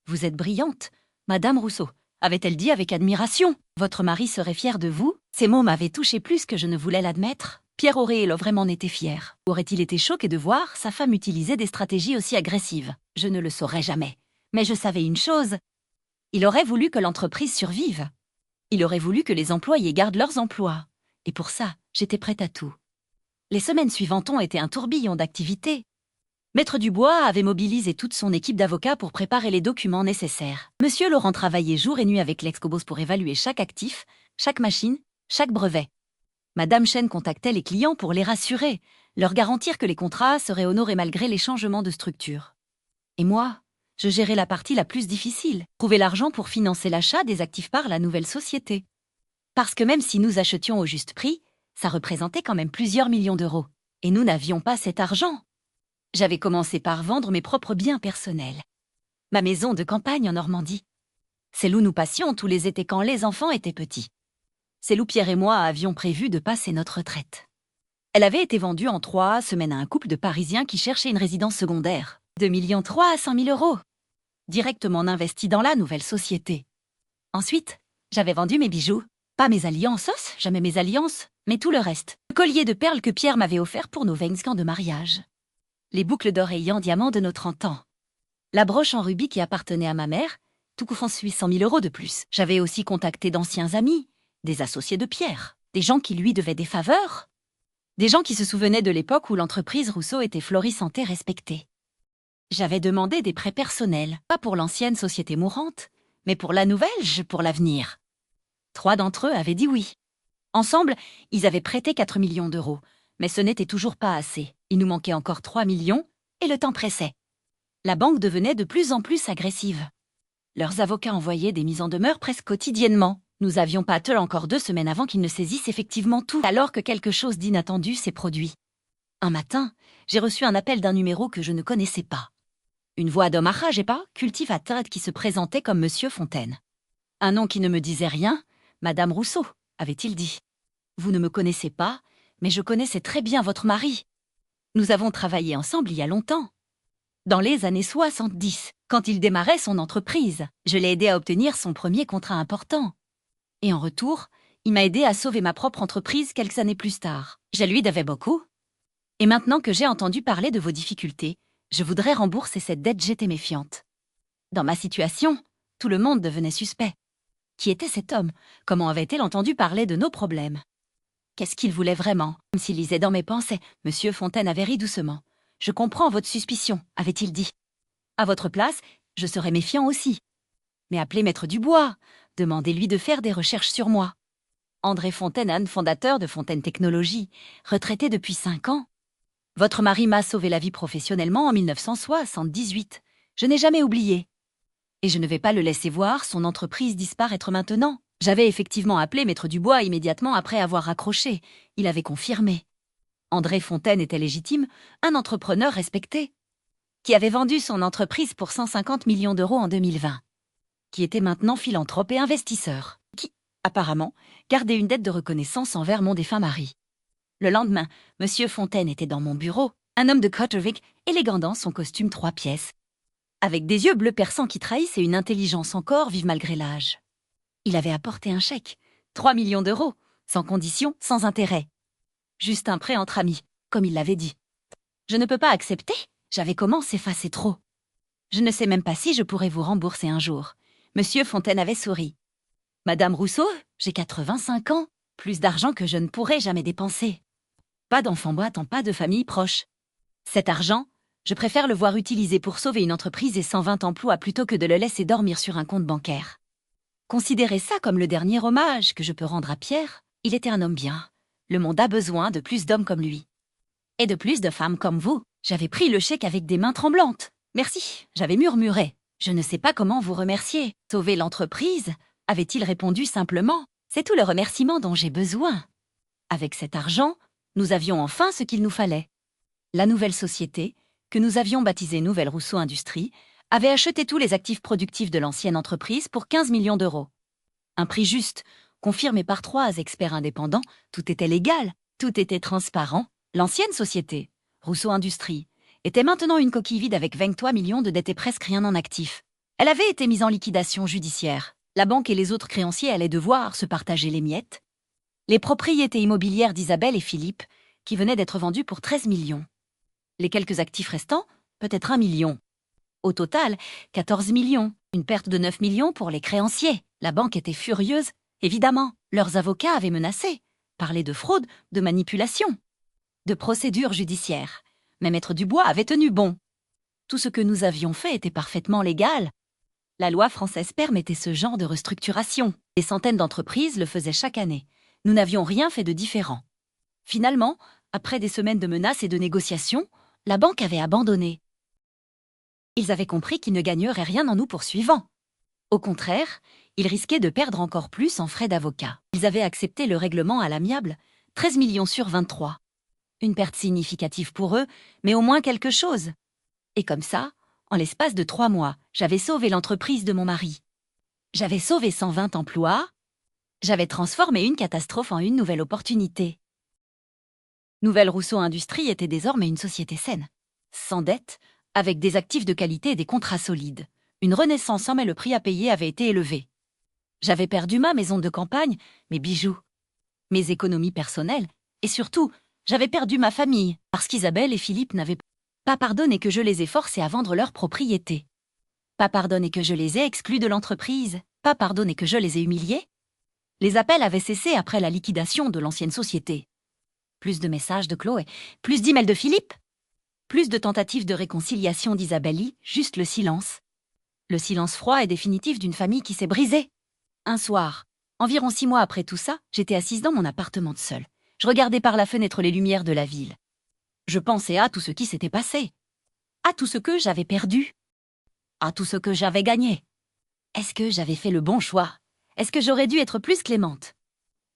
Vous êtes brillante, Madame Rousseau, avait-elle dit avec admiration. Votre mari serait fier de vous. Ces mots m'avaient touché plus que je ne voulais l'admettre. Pierre aurait vraiment été fier. Aurait-il été choqué de voir sa femme utiliser des stratégies aussi agressives? Je ne le saurais jamais. Mais je savais une chose. Il aurait voulu que l'entreprise survive. Il aurait voulu que les employés gardent leurs emplois. Et pour ça, j'étais prête à tout. Les semaines suivantes ont été un tourbillon d'activités. Maître Dubois avait mobilisé toute son équipe d'avocats pour préparer les documents nécessaires. Monsieur Laurent travaillait jour et nuit avec l'ex-Cobos pour évaluer chaque actif, chaque machine, chaque brevet. Madame Chen contactait les clients pour les rassurer, leur garantir que les contrats seraient honorés malgré les changements de structure. Et moi, je gérais la partie la plus difficile, trouver l'argent pour financer l'achat des actifs par la nouvelle société. Parce que même si nous achetions au juste prix, ça représentait quand même plusieurs millions d'euros. Et nous n'avions pas cet argent. J'avais commencé par vendre mes propres biens personnels. Ma maison de campagne en Normandie. Celle où nous passions tous les étés quand les enfants étaient petits. Celle où Pierre et moi avions prévu de passer notre retraite. Elle avait été vendue en 3 semaines à un couple de Parisiens qui cherchaient une résidence secondaire. 2,3 millions à 100 000 euros. Directement investi dans la nouvelle société. Ensuite, j'avais vendu mes bijoux. Pas mes alliances, jamais mes alliances, mais tout le reste. Le collier de perles que Pierre m'avait offert pour nos 20 ans de mariage. Les boucles d'oreilles en diamant de nos 30 ans. La broche en rubis qui appartenait à ma mère, tout coûtant 100 000 euros de plus. J'avais aussi contacté d'anciens amis, Des associés de Pierre, des gens qui lui devaient des faveurs, des gens qui se souvenaient de l'époque où l'entreprise Rousseau était florissante et respectée. J'avais demandé des prêts personnels, pas pour l'ancienne société mourante, mais pour la nouvelle, pour l'avenir. 3 d'entre eux avaient dit oui. Ensemble, ils avaient prêté 4 millions d'euros, mais ce n'était toujours pas assez. Il nous manquait encore 3 millions, et le temps pressait. La banque devenait de plus en plus agressive. Leurs avocats envoyaient des mises en demeure presque quotidiennement. Nous avions Patel encore 2 semaines avant qu'ils ne saisissent effectivement tout, alors que quelque chose d'inattendu s'est produit. Un matin, j'ai reçu un appel d'un numéro que je ne connaissais pas. Une voix d'homme arrage et pas, cultivateur qui se présentait comme Monsieur Fontaine. Un nom qui ne me disait rien, Madame Rousseau, avait-il dit. Vous ne me connaissez pas, mais je connaissais très bien votre mari. Nous avons travaillé ensemble il y a longtemps. Dans les années 70, quand il démarrait son entreprise, je l'ai aidé à obtenir son premier contrat important. Et en retour, il m'a aidé à sauver ma propre entreprise quelques années plus tard. Je lui devais beaucoup. Et maintenant que j'ai entendu parler de vos difficultés, je voudrais rembourser cette dette, j'étais méfiante. Dans ma situation, tout le monde devenait suspect. Qui était cet homme? Comment avait-il entendu parler de nos problèmes? Qu'est-ce qu'il voulait vraiment? Comme s'il lisait dans mes pensées, Monsieur Fontaine avait ri doucement. Je comprends votre suspicion, avait-il dit. À votre place, je serais méfiant aussi. Mais appelez Maître Dubois, demandez-lui de faire des recherches sur moi. André Fontaine, fondateur de Fontaine Technologies, retraité depuis 5 ans. Votre mari m'a sauvé la vie professionnellement en 1978. Je n'ai jamais oublié. Et je ne vais pas le laisser voir son entreprise disparaître maintenant. J'avais effectivement appelé Maître Dubois immédiatement après avoir raccroché. Il avait confirmé. André Fontaine était légitime, un entrepreneur respecté, qui avait vendu son entreprise pour 150 millions d'euros en 2020, qui était maintenant philanthrope et investisseur, qui, apparemment, gardait une dette de reconnaissance envers mon défunt mari. Le lendemain, Monsieur Fontaine était dans mon bureau, un homme de Cotterwick, élégant dans son costume 3 pièces, avec des yeux bleus perçants qui trahissent et une intelligence encore vive malgré l'âge. Il avait apporté un chèque, 3 millions d'euros, sans condition, sans intérêt. Juste un prêt entre amis, comme il l'avait dit. Je ne peux pas accepter, j'avais comment s'effacer trop. Je ne sais même pas si je pourrais vous rembourser un jour. Monsieur Fontaine avait souri. Madame Rousseau, j'ai 85 ans, plus d'argent que je ne pourrais jamais dépenser. Pas d'enfants boitants, pas de famille proche. Cet argent, je préfère le voir utilisé pour sauver une entreprise et 120 emplois plutôt que de le laisser dormir sur un compte bancaire. Considérez ça comme le dernier hommage que je peux rendre à Pierre. Il était un homme bien. Le monde a besoin de plus d'hommes comme lui. Et de plus de femmes comme vous. J'avais pris le chèque avec des mains tremblantes. Merci, j'avais murmuré. Je ne sais pas comment vous remercier. Sauver l'entreprise, avait-il répondu simplement. C'est tout le remerciement dont j'ai besoin. Avec cet argent, nous avions enfin ce qu'il nous fallait. La nouvelle société, que nous avions baptisée Nouvelle Rousseau Industries, avait acheté tous les actifs productifs de l'ancienne entreprise pour 15 millions d'euros. Un prix juste, confirmé par 3 experts indépendants, tout était légal, tout était transparent. L'ancienne société, Rousseau Industries, était maintenant une coquille vide avec 23 millions de dettes et presque rien en actifs. Elle avait été mise en liquidation judiciaire. La banque et les autres créanciers allaient devoir se partager les miettes. Les propriétés immobilières d'Isabelle et Philippe, qui venaient d'être vendues pour 13 millions. Les quelques actifs restants, peut-être 1 million. Au total, 14 millions. Une perte de 9 millions pour les créanciers. La banque était furieuse. Évidemment, leurs avocats avaient menacé. Parlé de fraude, de manipulation, de procédure judiciaire. Mais Maître Dubois avait tenu bon. Tout ce que nous avions fait était parfaitement légal. La loi française permettait ce genre de restructuration. Des centaines d'entreprises le faisaient chaque année. Nous n'avions rien fait de différent. Finalement, après des semaines de menaces et de négociations, la banque avait abandonné. Ils avaient compris qu'ils ne gagneraient rien en nous poursuivant. Au contraire, ils risquaient de perdre encore plus en frais d'avocat. Ils avaient accepté le règlement à l'amiable, 13 millions sur 23. Une perte significative pour eux, mais au moins quelque chose. Et comme ça, en l'espace de 3 mois, j'avais sauvé l'entreprise de mon mari. J'avais sauvé 120 emplois. J'avais transformé une catastrophe en une nouvelle opportunité. Nouvelle Rousseau Industries était désormais une société saine, sans dette, avec des actifs de qualité et des contrats solides. Une renaissance, mais le prix à payer avait été élevé. J'avais perdu ma maison de campagne, mes bijoux, mes économies personnelles, et surtout, j'avais perdu ma famille, parce qu'Isabelle et Philippe n'avaient pas pardonné que je les ai forcés à vendre leur propriété. Pas pardonné que je les ai exclus de l'entreprise, pas pardonné que je les ai humiliés. Les appels avaient cessé après la liquidation de l'ancienne société. Plus de messages de Chloé, plus d'emails de Philippe, plus de tentatives de réconciliation d'Isabelle, juste le silence. Le silence froid et définitif d'une famille qui s'est brisée. Un soir, environ 6 mois après tout ça, j'étais assise dans mon appartement seule. Je regardais par la fenêtre les lumières de la ville. Je pensais à tout ce qui s'était passé, à tout ce que j'avais perdu, à tout ce que j'avais gagné. Est-ce que j'avais fait le bon choix? Est-ce que j'aurais dû être plus clémente,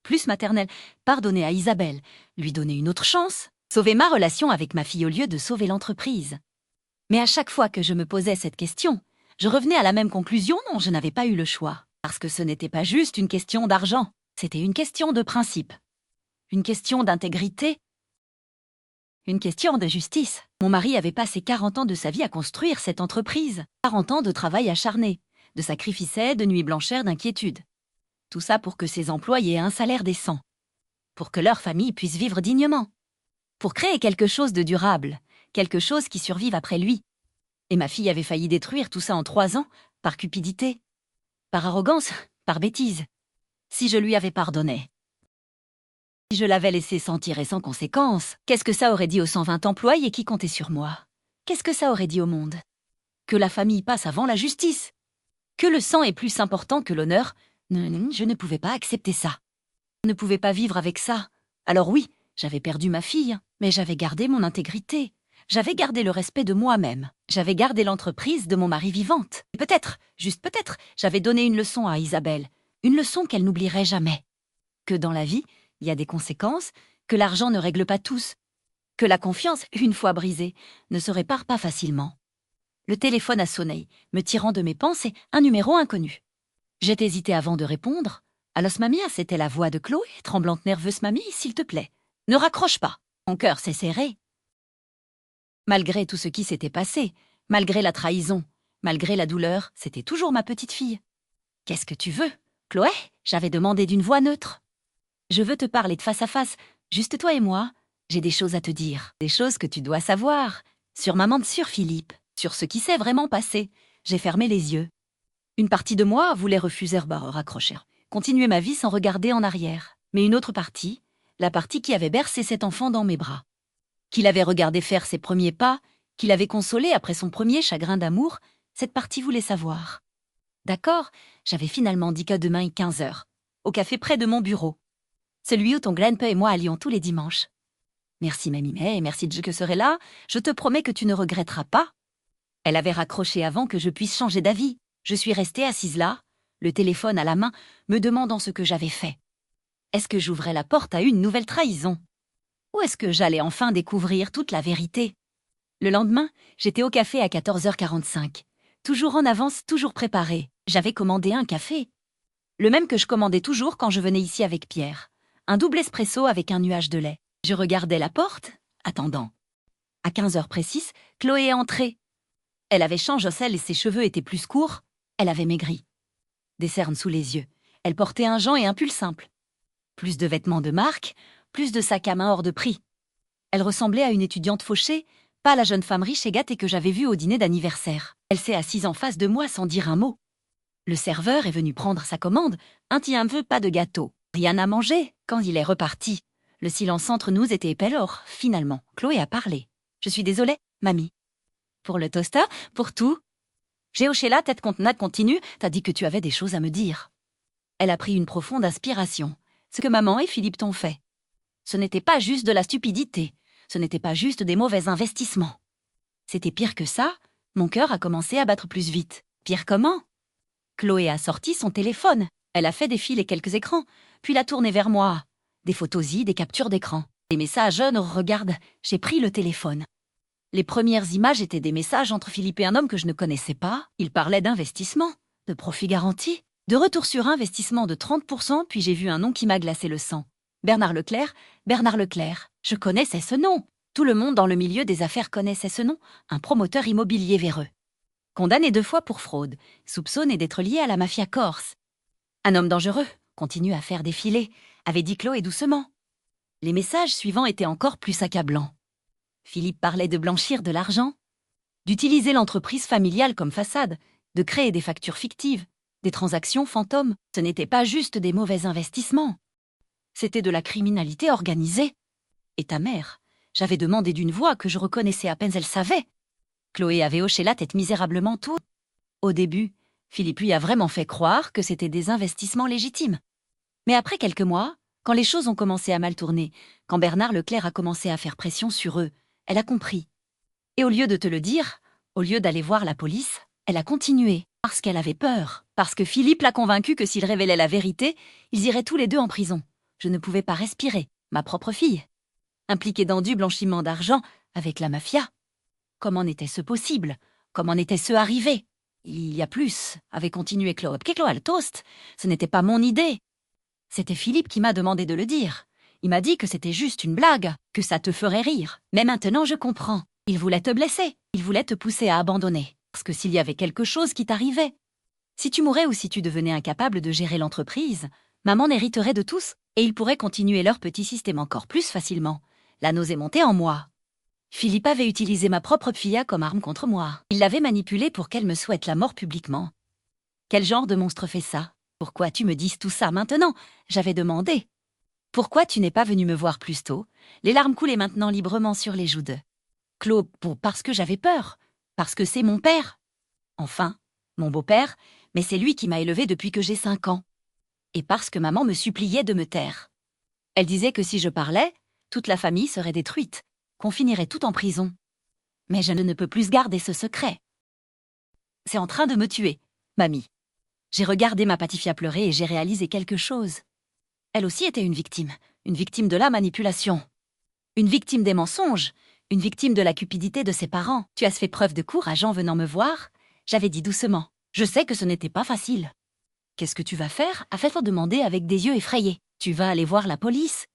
plus maternelle, pardonner à Isabelle, lui donner une autre chance, sauver ma relation avec ma fille au lieu de sauver l'entreprise? Mais à chaque fois que je me posais cette question, je revenais à la même conclusion: non, je n'avais pas eu le choix. Parce que ce n'était pas juste une question d'argent, c'était une question de principe, une question d'intégrité, une question de justice. Mon mari avait passé 40 ans de sa vie à construire cette entreprise, 40 ans de travail acharné, de sacrifices, de nuits blanchères, d'inquiétudes. Tout ça pour que ses employés aient un salaire décent, pour que leur famille puisse vivre dignement, pour créer quelque chose de durable, quelque chose qui survive après lui. Et ma fille avait failli détruire tout ça en 3 ans, par cupidité, par arrogance, par bêtise. Si je lui avais pardonné, si je l'avais laissé s'en tirer sans conséquence, qu'est-ce que ça aurait dit aux 120 employés qui comptaient sur moi? Qu'est-ce que ça aurait dit au monde? Que la famille passe avant la justice? Que le sang est plus important que l'honneur? Non, je ne pouvais pas accepter ça. Je ne pouvais pas vivre avec ça. Alors oui, j'avais perdu ma fille, mais j'avais gardé mon intégrité. J'avais gardé le respect de moi-même. J'avais gardé l'entreprise de mon mari vivante. Et peut-être, juste peut-être, j'avais donné une leçon à Isabelle. Une leçon qu'elle n'oublierait jamais. Que dans la vie, il y a des conséquences, que l'argent ne règle pas tous. Que la confiance, une fois brisée, ne se répare pas facilement. Le téléphone a sonné, me tirant de mes pensées, un numéro inconnu. J'ai hésité avant de répondre. Allos mamia, c'était la voix de Chloé, tremblante nerveuse. Mamie, s'il te plaît, ne raccroche pas. Mon cœur s'est serré. Malgré tout ce qui s'était passé, malgré la trahison, malgré la douleur, c'était toujours ma petite fille. Qu'est-ce que tu veux, Chloé? J'avais demandé d'une voix neutre. Je veux te parler de face à face, juste toi et moi. J'ai des choses à te dire, des choses que tu dois savoir. Sur maman, sur Philippe, sur ce qui s'est vraiment passé. J'ai fermé les yeux. Une partie de moi voulait refuser, raccrocher, continuer ma vie sans regarder en arrière. Mais une autre partie, la partie qui avait bercé cet enfant dans mes bras, qu'il avait regardé faire ses premiers pas, qu'il avait consolé après son premier chagrin d'amour, cette partie voulait savoir. D'accord, j'avais finalement dit que demain 15h, au café près de mon bureau. Celui où ton Glenpe et moi allions tous les dimanches. Merci mamie, mais merci Dieu que serai là, je te promets que tu ne regretteras pas. Elle avait raccroché avant que je puisse changer d'avis. Je suis restée assise là, le téléphone à la main, me demandant ce que j'avais fait. Est-ce que j'ouvrais la porte à une nouvelle trahison? Ou est-ce que j'allais enfin découvrir toute la vérité? Le lendemain, j'étais au café à 14h45. Toujours en avance, toujours préparée. J'avais commandé un café. Le même que je commandais toujours quand je venais ici avec Pierre. Un double espresso avec un nuage de lait. Je regardais la porte, attendant. À 15h précises, Chloé est entrée. Elle avait changé sel et ses cheveux étaient plus courts. Elle avait maigri. Des cernes sous les yeux. Elle portait un gant et un pull simple. Plus de vêtements de marque, plus de sacs à main hors de prix. Elle ressemblait à une étudiante fauchée, pas la jeune femme riche et gâtée que j'avais vue au dîner d'anniversaire. Elle s'est assise en face de moi sans dire un mot. Le serveur est venu prendre sa commande, un peu pas de gâteau. Rien à manger quand il est reparti. Le silence entre nous était épais. Alors, finalement, Chloé a parlé. Je suis désolée, mamie. Pour le toaster, pour tout. J'ai hoché la tête contenade continue, t'as dit que tu avais des choses à me dire. Elle a pris une profonde inspiration. Ce que maman et Philippe t'ont fait. Ce n'était pas juste de la stupidité. Ce n'était pas juste des mauvais investissements. C'était pire que ça. Mon cœur a commencé à battre plus vite. Pire comment? Chloé a sorti son téléphone. Elle a fait défiler quelques écrans, puis l'a tourné vers moi. Des photos des captures d'écran. Des messages, regarde, j'ai pris le téléphone. Les premières images étaient des messages entre Philippe et un homme que je ne connaissais pas. Il parlait d'investissement, de profit garanti, de retour sur investissement de 30%, puis j'ai vu un nom qui m'a glacé le sang. Bernard Leclerc, Bernard Leclerc. Je connaissais ce nom. Tout le monde dans le milieu des affaires connaissait ce nom, un promoteur immobilier véreux. Condamné 2 fois pour fraude, soupçonné d'être lié à la mafia corse. Un homme dangereux, continue à faire défiler, avait dit Chloé doucement. Les messages suivants étaient encore plus accablants. Philippe parlait de blanchir de l'argent, d'utiliser l'entreprise familiale comme façade, de créer des factures fictives. Des transactions fantômes, ce n'était pas juste des mauvais investissements. C'était de la criminalité organisée. Et ta mère? J'avais demandé d'une voix que je reconnaissais à peine elle savait. Chloé avait hoché la tête misérablement tout. Au début, Philippe lui a vraiment fait croire que c'était des investissements légitimes. Mais après quelques mois, quand les choses ont commencé à mal tourner, quand Bernard Leclerc a commencé à faire pression sur eux, elle a compris. Et au lieu de te le dire, au lieu d'aller voir la police, elle a continué, parce qu'elle avait peur, parce que Philippe l'a convaincue que s'il révélait la vérité, ils iraient tous les deux en prison. Je ne pouvais pas respirer, ma propre fille. Impliquée dans du blanchiment d'argent avec la mafia. Comment était-ce possible? Comment était-ce arrivé? Il y a plus, avait continué Chloé. Le toast, ce n'était pas mon idée. C'était Philippe qui m'a demandé de le dire. Il m'a dit que c'était juste une blague, que ça te ferait rire. Mais maintenant je comprends. Il voulait te blesser. Il voulait te pousser à abandonner. Parce que s'il y avait quelque chose qui t'arrivait, si tu mourais ou si tu devenais incapable de gérer l'entreprise, maman hériterait de tous et ils pourraient continuer leur petit système encore plus facilement. La nausée montait en moi. Philippe avait utilisé ma propre fille comme arme contre moi. Il l'avait manipulée pour qu'elle me souhaite la mort publiquement. Quel genre de monstre fait ça? Pourquoi tu me dises tout ça maintenant? J'avais demandé. Pourquoi tu n'es pas venu me voir plus tôt? Les larmes coulaient maintenant librement sur les joues de Claude. Parce que j'avais peur. Parce que c'est mon père. Enfin, mon beau-père, mais c'est lui qui m'a élevée depuis que j'ai 5 ans. Et parce que maman me suppliait de me taire. Elle disait que si je parlais, toute la famille serait détruite, qu'on finirait tout en prison. Mais je ne peux plus garder ce secret. C'est en train de me tuer, mamie. J'ai regardé ma Patifia pleurer et j'ai réalisé quelque chose. Elle aussi était une victime de la manipulation. Une victime des mensonges, une victime de la cupidité de ses parents. Tu as fait preuve de courage en venant me voir? J'avais dit doucement. Je sais que ce n'était pas facile. Qu'est-ce que tu vas faire? A fait-on demander avec des yeux effrayés. Tu vas aller voir la police?